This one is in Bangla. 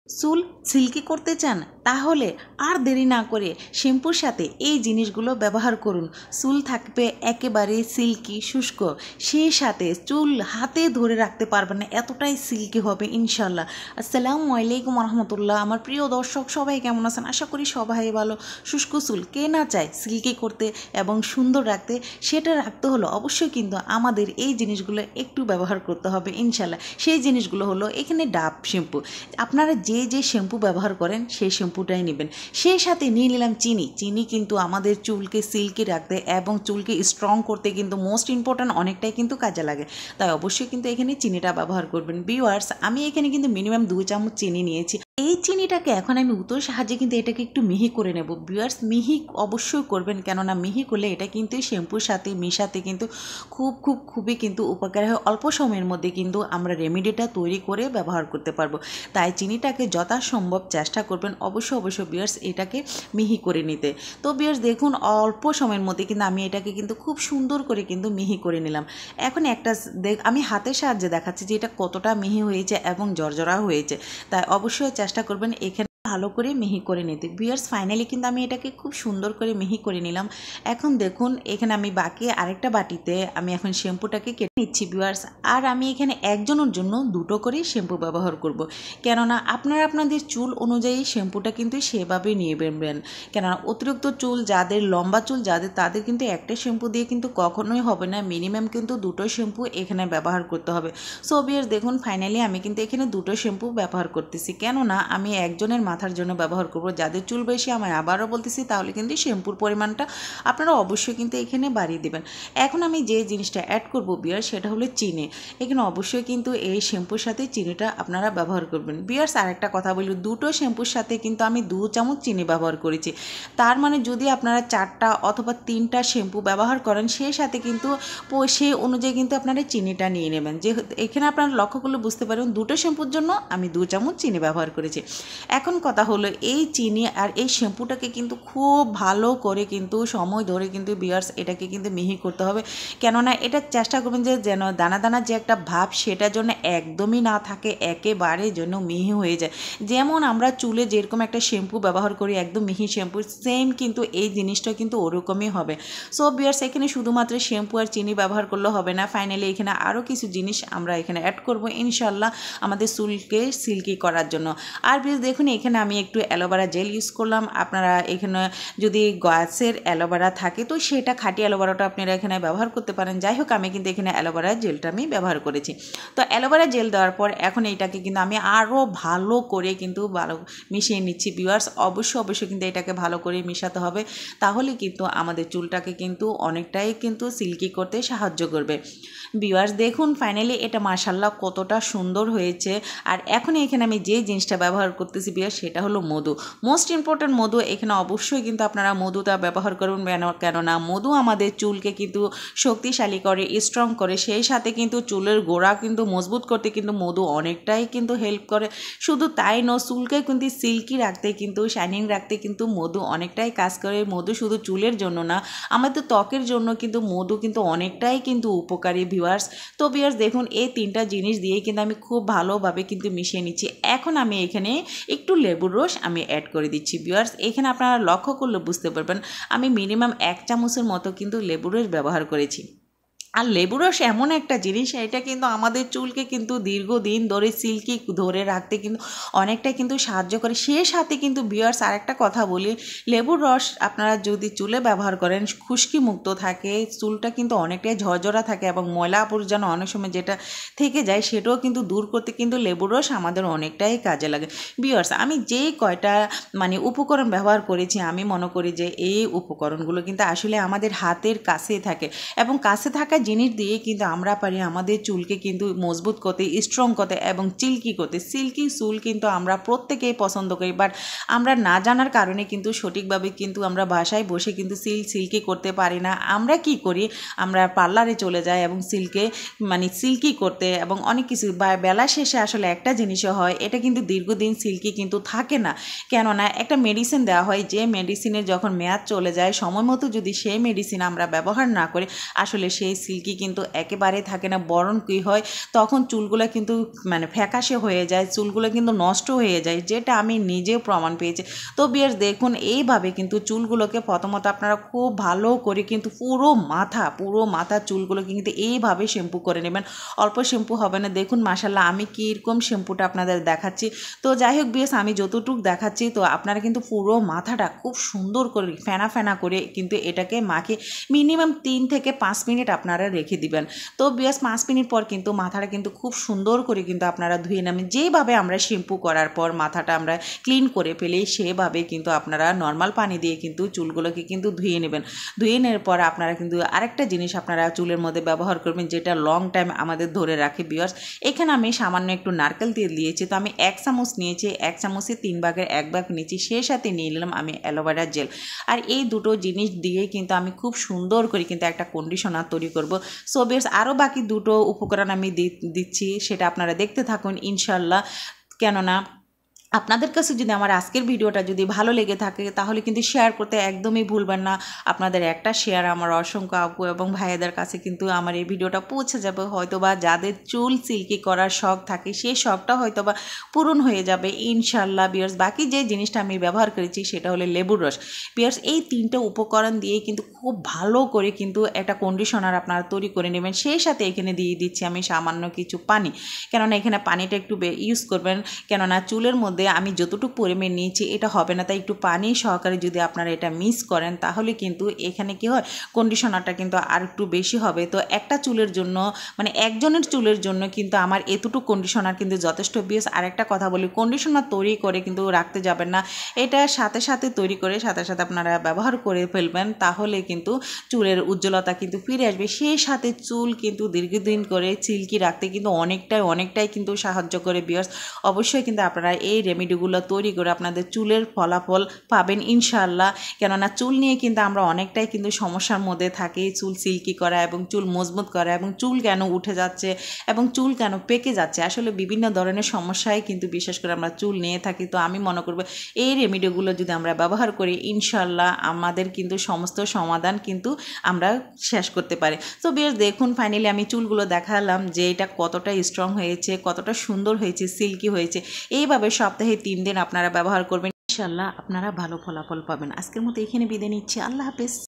চুল সিল্কি করতে চান তাহলে আর দেরি না করে শ্যাম্পুর সাথে এই জিনিসগুলো ব্যবহার করুন। চুল থাকবে একেবারে সিল্কি শুষ্ক, সেই সাথে চুল হাতে ধরে রাখতে পারবেন না, এতটাই সিল্কি হবে ইনশাল্লাহ। আসসালামু আলাইকুম রহমতুল্লাহ। আমার প্রিয় দর্শক সবাই কেমন আছেন? আশা করি সবাই ভালো। শুষ্ক চুল কে না চায় সিল্কি করতে এবং সুন্দর রাখতে? সেটা রাখতে হলো অবশ্যই কিন্তু আমাদের এই জিনিসগুলো একটু ব্যবহার করতে হবে ইনশাল্লাহ। সেই জিনিসগুলো হলো এখানে ডাব শ্যাম্পু। আপনারা যে শ্যাম্পু ব্যবহার করেন সেই শ্যাম্পুটাই নেবেন। সেই সাথে নিয়ে নিলাম চিনি। চিনি কিন্তু আমাদের চুলকে সিল্কি রাখতে এবং চুলকে স্ট্রং করতে কিন্তু মোস্ট ইম্পর্ট্যান্ট, অনেকটাই কিন্তু কাজে লাগে। তাই অবশ্যই কিন্তু এখানে চিনিটা ব্যবহার করবেন। ভিউয়ার্স, আমি এখানে কিন্তু মিনিমাম 2 চামচ চিনি নিয়েছি। এই চিনিটাকে এখন আমি উতোর সাহায্যে কিন্তু এটাকে একটু মিহি করে নেব। ভিউয়ার্স, মিহি অবশ্যই করবেন, কেননা মিহি করলে এটা কিন্তু শ্যাম্পুর সাথে মিশাতে কিন্তু খুবই কিন্তু উপকার হয়। অল্প সময়ের মধ্যে কিন্তু আমরা রেমেডিটা তৈরি করে ব্যবহার করতে পারবো। তাই চিনিটাকে যথাসম্ভব চেষ্টা করবেন অবশ্যই ভিউয়ার্স এটাকে মিহি করে নিতে। তো ভিউয়ার্স দেখুন, অল্প সময়ের মধ্যে কিন্তু আমি এটাকে কিন্তু খুব সুন্দর করে কিন্তু মিহি করে নিলাম। এখন আমি হাতের সাহায্যে দেখাচ্ছি যে এটা কতটা মিহি হয়েছে এবং জর্জরা হয়েছে। তাই অবশ্যই চেষ্টা করবেন এখানে ভালো করে মিহি করে নিতে। ভিউয়ার্স, ফাইনালি কিন্তু আমি এটাকে খুব সুন্দর করে মিহি করে নিলাম। এখন দেখুন এখানে আমি বাকি আরেকটা বাটিতে আমি এখন শ্যাম্পুটাকে কেটে নিচ্ছি ভিউয়ার্স। আর আমি এখানে একজনের জন্য 2টো করে শ্যাম্পু ব্যবহার করব, কেননা আপনারা আপনাদের চুল অনুযায়ী শ্যাম্পুটা কিন্তু সেভাবে নিয়ে নেবেন। কেননা অতিরিক্ত চুল যাদের, লম্বা চুল যাদের, তাদের কিন্তু একটা শ্যাম্পু দিয়ে কিন্তু কখনোই হবে না, মিনিমাম কিন্তু 2টো শ্যাম্পু এখানে ব্যবহার করতে হবে। সো ভিউয়ার্স দেখুন, ফাইনালি আমি কিন্তু এখানে 2টো শ্যাম্পু ব্যবহার করতেছি, কেননা আমি একজনের মাথার জন্য ব্যবহার করব। যাদের চুল বেশি, আমি আবারও বলতেছি, তাহলে কিন্তু শ্যাম্পুর পরিমাণটা আপনারা অবশ্যই কিন্তু এখানে বাড়িয়ে দেবেন। এখন আমি যে জিনিসটা অ্যাড করব ভিউয়ার্স সেটা হলো চিনি। এখানে অবশ্যই কিন্তু এই শ্যাম্পুর সাথে চিনিটা আপনারা ব্যবহার করবেন। ভিউয়ার্স, আরেকটা কথা বলি, 2টো শ্যাম্পুর সাথে কিন্তু আমি 2 চামচ চিনি ব্যবহার করেছি। তার মানে যদি আপনারা 4টা অথবা 3টা শ্যাম্পু ব্যবহার করেন, সেই সাথে কিন্তু সেই অনুযায়ী কিন্তু আপনারা চিনিটা নিয়ে নেবেন। যে এখানে আপনারা লক্ষ্য করলে বুঝতে পারবেন 2টো শ্যাম্পুর জন্য আমি 2 চামচ চিনি ব্যবহার করেছি। এখন কথা হলো, এই চিনি আর এই শ্যাম্পুটাকে কিন্তু খুব ভালো করে কিন্তু সময় ধরে কিন্তু ভিউয়ার্স এটাকে কিন্তু মিহি করতে হবে। কেননা এটা চেষ্টা করবেন যে যেন দানা দানা যে একটা ভাব সেটার জন্য একদমই না থাকে, একেবারে যেন মিহি হয়ে যায়। যেমন আমরা চুলে যেরকম একটা শ্যাম্পু ব্যবহার করি একদম মিহি শ্যাম্পু, সেম কিন্তু এই জিনিসটা কিন্তু ওরকমই হবে। সো ভিউয়ার্স, এখানে শুধুমাত্র শ্যাম্পু আর চিনি ব্যবহার করলে হবে না, ফাইনালি এখানে আরও কিছু জিনিস আমরা এখানে অ্যাড করব ইনশাল্লাহ আমাদের চুলকে সিল্কি করার জন্য। আর ভিউয়ার্স দেখুন, এখানে আমি একটু অ্যালোভেরা জেল ইউজ করলাম। আপনারা এখানে যদি গাছের অ্যালোভেরা থাকে তো সেটা, খাঁটি অ্যালোভেরাটা আপনারা এখানে ব্যবহার করতে পারেন। যাই হোক, আমি কিন্তু এখানে অ্যালোভেরা জেলটা আমি ব্যবহার করেছি। তো অ্যালোভেরা জেল দেওয়ার পর এখন এইটাকে কিন্তু আমি আরও ভালো করে কিন্তু ভালো মিশিয়ে নিচ্ছি ভিউয়ার্স। অবশ্যই কিন্তু এটাকে ভালো করে মিশাতে হবে, তাহলে কিন্তু আমাদের চুলটাকে কিন্তু অনেকটাই কিন্তু সিল্কি করতে সাহায্য করবে। ভিউয়ার্স দেখুন, ফাইনালি এটা মাশাআল্লাহ কতটা সুন্দর হয়েছে। আর এখন এখানে আমি যে জিনিসটা ব্যবহার করতেছি ভিউয়ার্স সেটা হলো মধু। মোস্ট ইম্পর্ট্যান্ট মধু। এখানে অবশ্যই কিন্তু আপনারা মধুটা ব্যবহার করুন, কেননা মধু আমাদের চুলকে কিন্তু শক্তিশালী করে, স্ট্রং করে, সেই সাথে কিন্তু চুলের গোড়া কিন্তু মজবুত করতে কিন্তু মধু অনেকটাই কিন্তু হেল্প করে। শুধু তাই নয়, চুলকে কিন্তু সিল্কি রাখতে, কিন্তু শাইনিং রাখতে কিন্তু মধু অনেকটাই কাজ করে। মধু শুধু চুলের জন্য না, আমাদের ত্বকের জন্য কিন্তু মধু কিন্তু অনেকটাই কিন্তু উপকারী ভিউয়ার্স। তো ভিউয়ার্স দেখুন, এই 3টা জিনিস দিয়ে কিন্তু আমি খুব ভালোভাবে কিন্তু মিশিয়ে নিচ্ছি। এখন আমি এখানে একটু লেবুর রস আমি অ্যাড করে দিচ্ছি ভিউয়ার্স। এখানে আপনারা লক্ষ্য করলে বুঝতে পারবেন আমি মিনিমাম 1 চামচের মতো কিন্তু লেবুর রস ব্যবহার করেছি। আর লেবু রস এমন একটা জিনিস, এটা কিন্তু আমাদের চুলকে কিন্তু দীর্ঘদিন ধরে সিল্কি ধরে রাখতে কিন্তু অনেকটাই কিন্তু সাহায্য করে। সেই সাথে কিন্তু ভিউয়ার্স আরেকটা কথা বলি, লেবুর রস আপনারা যদি চুলে ব্যবহার করেন, খুশকি মুক্ত থাকে, চুলটা কিন্তু অনেকটাই ঝরঝরা থাকে এবং ময়লা আবর্জনা অনেক সময় যেটা থেকে যায় সেটাও কিন্তু দূর করতে কিন্তু লেবুর রস আমাদের অনেকটাই কাজে লাগে। ভিউয়ার্স, আমি যেই কয়টা উপকরণ ব্যবহার করেছি, আমি মনে করি যে এই উপকরণগুলো কিন্তু আসলে আমাদের হাতের কাছেই থাকে এবং কাছে থাকা জিনিস দিয়ে কিন্তু আমরা পারি আমাদের চুলকে কিন্তু মজবুত করতে, স্ট্রং করতে এবং সিল্কি করতে। সিল্কি চুল কিন্তু আমরা প্রত্যেকেই পছন্দ করি, বাট আমরা না জানার কারণে কিন্তু সঠিকভাবে কিন্তু আমরা বাসায় বসে কিন্তু সিল্কি করতে পারি না। আমরা কি করি, আমরা পার্লারে চলে যাই এবং সিল্কি করতে, এবং অনেক কিছু বেলা শেষে আসলে একটা জিনিসও হয়, এটা কিন্তু দীর্ঘদিন সিল্কি কিন্তু থাকে না। কেননা একটা মেডিসিন দেওয়া হয়, যে মেডিসিনের যখন মেয়াদ চলে যায়, সময় মতো যদি সেই মেডিসিন আমরা ব্যবহার না করি, আসলে সেই সিল্কি কিন্তু একেবারে থাকে না, বরং কী হয় তখন চুলগুলো কিন্তু মানে ফ্যাকাশে হয়ে যায়, চুলগুলো কিন্তু নষ্ট হয়ে যায়, যেটা আমি নিজেও প্রমাণ পেয়েছি। তো ভিউয়ার্স দেখুন এইভাবে কিন্তু চুলগুলোকে প্রথমত আপনারা খুব ভালো করে কিন্তু পুরো মাথা চুলগুলোকে কিন্তু এইভাবে শ্যাম্পু করে নেবেন, অল্প শ্যাম্পু হবে না। দেখুন মাশাআল্লাহ আমি কীরকম শ্যাম্পুটা আপনাদের দেখাচ্ছি। তো যাই হোক ভিউয়ার্স আমি যতটুকু দেখাচ্ছি, তো আপনারা কিন্তু পুরো মাথাটা খুব সুন্দর করে ফেনা করে কিন্তু এটাকে মাখে মিনিমাম 3 থেকে 5 মিনিট আপনারা রেখে দিবেন। তো ভিউয়ার্স 5 মিনিট পর কিন্তু মাথাটা কিন্তু খুব সুন্দর করে কিন্তু আপনারা ধুয়ে নেবেন, যেভাবে আমরা শ্যাম্পু করার পর মাথাটা আমরা ক্লিন করে ফেলি সেভাবে কিন্তু আপনারা নর্মাল পানি দিয়ে কিন্তু চুলগুলোকে কিন্তু ধুয়ে নেবেন। ধুয়ে নেওয়ার পর আপনারা কিন্তু আরেকটা জিনিস আপনারা চুলের মধ্যে ব্যবহার করবেন, যেটা লং টাইম আমাদের ধরে রাখে ভিউয়ার্স। এখানে আমি সামান্য একটু নারকেল তেল দিয়েছি, তো আমি 1 চামচ নিয়েছি, 1 চামচে 3 ভাগের 1 ভাগ নিয়েছি, সেই সাথে নিয়ে নিলাম আমি অ্যালোভেরা জেল। আর এই দুটো জিনিস দিয়ে কিন্তু আমি খুব সুন্দর করে কিন্তু একটা কন্ডিশনার তৈরি করব। সো ভিউয়ার্স আরও বাকি দুটো উপকরণ আমি দিচ্ছি, সেটা আপনারা দেখতে থাকুন ইনশাল্লাহ। কেননা আপনাদের কাছে যদি আমার আজকের ভিডিওটা যদি ভালো লেগে থাকে তাহলে কিন্তু শেয়ার করতে একদমই ভুলবেন না। আপনাদের একটা শেয়ার আমার অসংখ্য আপু এবং ভাইয়াদের কাছে কিন্তু আমার এই ভিডিওটা পৌঁছে যাবে, হয়তোবা যাদের চুল সিল্কি করার শখ থাকে সেই শখটা হয়তোবা পূরণ হয়ে যাবে ইনশাল্লাহ। ভিউয়ার্স বাকি যে জিনিসটা আমি ব্যবহার করেছি সেটা হলো লেবুর রস। ভিউয়ার্স এই 3টে উপকরণ দিয়ে কিন্তু খুব ভালো করে কিন্তু একটা কন্ডিশনার আপনারা তৈরি করে নেবেন। সেই সাথে এখানে দিয়ে দিচ্ছি আমি সামান্য কিছু পানি, কেননা এখানে পানিটা একটু ইউজ করবেন, কেননা চুলের মধ্যে আমি যতটুকু পরিমাণ নিয়েছি এটা হবে না, তাই একটু পানি সহকারে যদি আপনারা এটা মিক্স করেন তাহলে কিন্তু এখানে কি হয় কন্ডিশনারটা কিন্তু আর একটু বেশি হবে। তো একটা চুলের জন্য মানে একজনের চুলের জন্য কিন্তু আমার এতটুকু কন্ডিশনার কিন্তু যথেষ্ট। বেশ আরেকটা কথা বলি, কন্ডিশনার তৈরি করে কিন্তু রাখতে যাবেন না, এটা সাথে তৈরি করে সাথে আপনারা ব্যবহার করে ফেলবেন, তাহলে কিন্তু চুলের উজ্জ্বলতা কিন্তু ফিরে আসবে। সেই সাথে চুল কিন্তু দীর্ঘদিন করে সিল্কি রাখতে কিন্তু অনেকটাই কিন্তু সাহায্য করে। ভিউয়ার্স অবশ্যই কিন্তু আপনারা এই রেমেডিগুলো তৈরি করে আপনাদের চুলের ফলাফল পাবেন ইনশাআল্লাহ। কেননা চুল নিয়ে কিন্তু আমরা অনেকটাই কিন্তু সমস্যার মধ্যে থাকি, চুল সিল্কি করা এবং চুল মজবুত করা এবং চুল কেন উঠে যাচ্ছে এবং চুল কেন পেকে যাচ্ছে, আসলে বিভিন্ন ধরনের সমস্যায় কিন্তু বিশেষ করে আমরা চুল নিয়ে থাকি। তো আমি মনে করব এই রেমেডিগুলো যদি আমরা ব্যবহার করি ইনশাআল্লাহ আমাদের কিন্তু সমস্ত সমাধান কিন্তু আমরা শেষ করতে পারি। তো বেশ দেখুন ফাইনালি আমি চুলগুলো দেখালাম যে এটা কতটা স্ট্রং হয়েছে, কতটা সুন্দর হয়েছে, সিল্কি হয়েছে। এইভাবে সপ্তাহে 3 দিন আপনারা ব্যবহার করবেন, ইনশাআল্লাহ আপনারা ভালো ফলাফল পাবেন। আজকের মতো এখানে বিদায় নিচ্ছি, আল্লাহ হাফেজ।